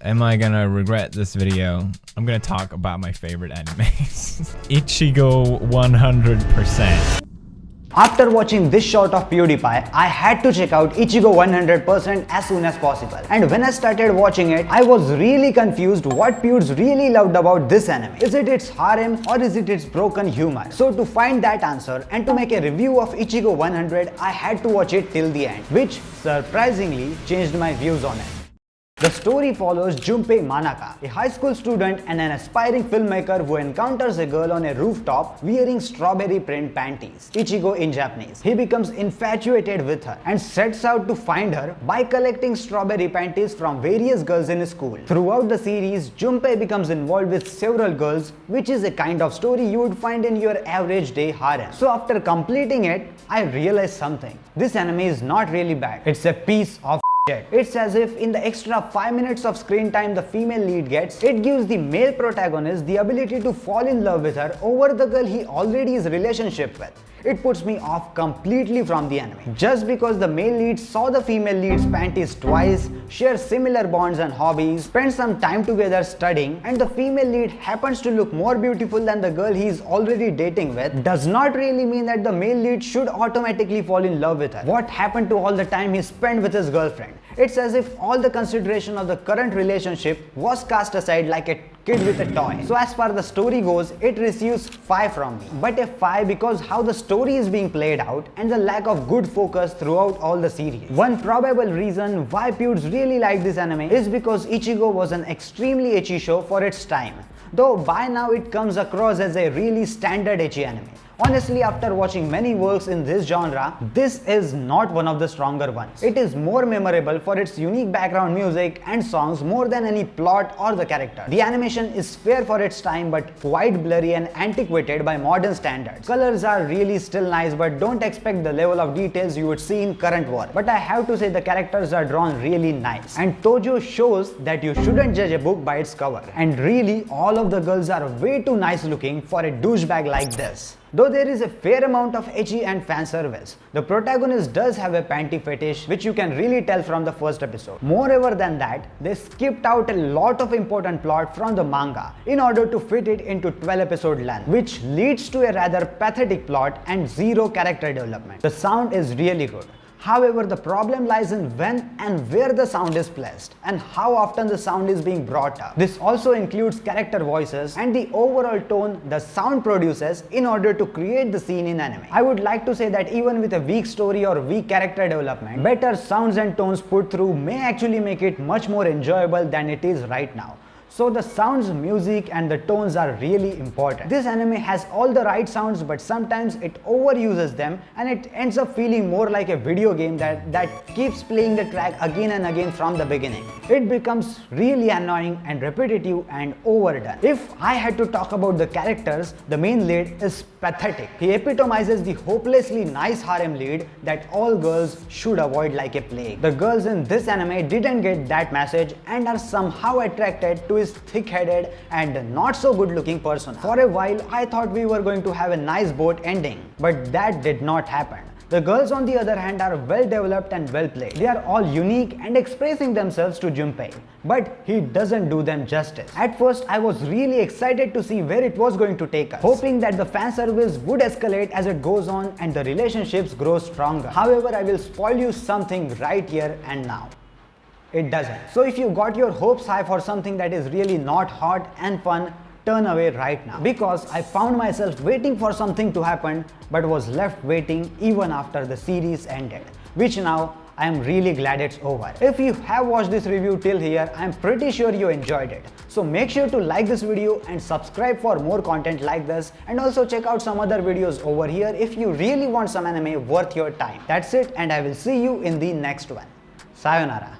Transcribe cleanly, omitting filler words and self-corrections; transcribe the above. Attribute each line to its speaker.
Speaker 1: am I gonna regret this video? I'm gonna talk about my favorite animes. Ichigo 100%.
Speaker 2: After watching this short of Pewdiepie, I had to check out Ichigo 100% as soon as possible. And when I started watching it, I was really confused what Pewds really loved about this anime. Is it its harem or is it its broken humor? So to find that answer and to make a review of Ichigo 100, I had to watch it till the end, which surprisingly changed my views on it. The story follows Junpei Manaka, a high school student and an aspiring filmmaker who encounters a girl on a rooftop wearing strawberry print panties, Ichigo in Japanese. He becomes infatuated with her and sets out to find her by collecting strawberry panties from various girls in his school. Throughout the series, Junpei becomes involved with several girls, which is a kind of story you would find in your average day harem. So after completing it, I realized something. This anime is not really bad. It's a piece of It's as if in the extra 5 minutes of screen time the female lead gets, it gives the male protagonist the ability to fall in love with her over the girl he already is in relationship with. It puts me off completely from the anime. Just because the male lead saw the female lead's panties twice, share similar bonds and hobbies, spend some time together studying, and the female lead happens to look more beautiful than the girl he is already dating with, does not really mean that the male lead should automatically fall in love with her. What happened to all the time he spent with his girlfriend? It's as if all the consideration of the current relationship was cast aside like a kid with a toy. So as far the story goes, it receives 5 from me. But a 5 because how the story is being played out and the lack of good focus throughout all the series. One probable reason why Pewds really liked this anime is because Ichigo was an extremely ecchi show for its time. Though by now it comes across as a really standard ecchi anime. Honestly, after watching many works in this genre, this is not one of the stronger ones. It is more memorable for its unique background music and songs more than any plot or the character. The animation is fair for its time but quite blurry and antiquated by modern standards. Colors are really still nice but don't expect the level of details you would see in current work. But I have to say the characters are drawn really nice. And Tojo shows that you shouldn't judge a book by its cover. And really, all of the girls are way too nice looking for a douchebag like this. Though there is a fair amount of ecchi and fan service, the protagonist does have a panty fetish which you can really tell from the first episode. Moreover than that, they skipped out a lot of important plot from the manga in order to fit it into 12 episode length, which leads to a rather pathetic plot and zero character development. The sound is really good. However, the problem lies in when and where the sound is placed and how often the sound is being brought up. This also includes character voices and the overall tone the sound produces in order to create the scene in anime. I would like to say that even with a weak story or weak character development, better sounds and tones put through may actually make it much more enjoyable than it is right now. So the sounds, music and the tones are really important. This anime has all the right sounds but sometimes it overuses them and it ends up feeling more like a video game that keeps playing the track again and again from the beginning. It becomes really annoying and repetitive and overdone. If I had to talk about the characters, the main lead is pathetic. He epitomizes the hopelessly nice harem lead that all girls should avoid like a plague. The girls in this anime didn't get that message and are somehow attracted to his thick-headed and not so good-looking persona. For a while, I thought we were going to have a nice boat ending, but that did not happen. The girls on the other hand are well developed and well played. They are all unique and expressing themselves to Junpei, but he doesn't do them justice. At first, I was really excited to see where it was going to take us, hoping that the fan service would escalate as it goes on and the relationships grow stronger. However, I will spoil you something right here and now. It doesn't. So if you got your hopes high for something that is really not hot and fun, turn away right now. Because I found myself waiting for something to happen but was left waiting even after the series ended. Which now I am really glad it's over. If you have watched this review till here, I am pretty sure you enjoyed it. So make sure to like this video and subscribe for more content like this, and also check out some other videos over here if you really want some anime worth your time. That's it, and I will see you in the next one. Sayonara.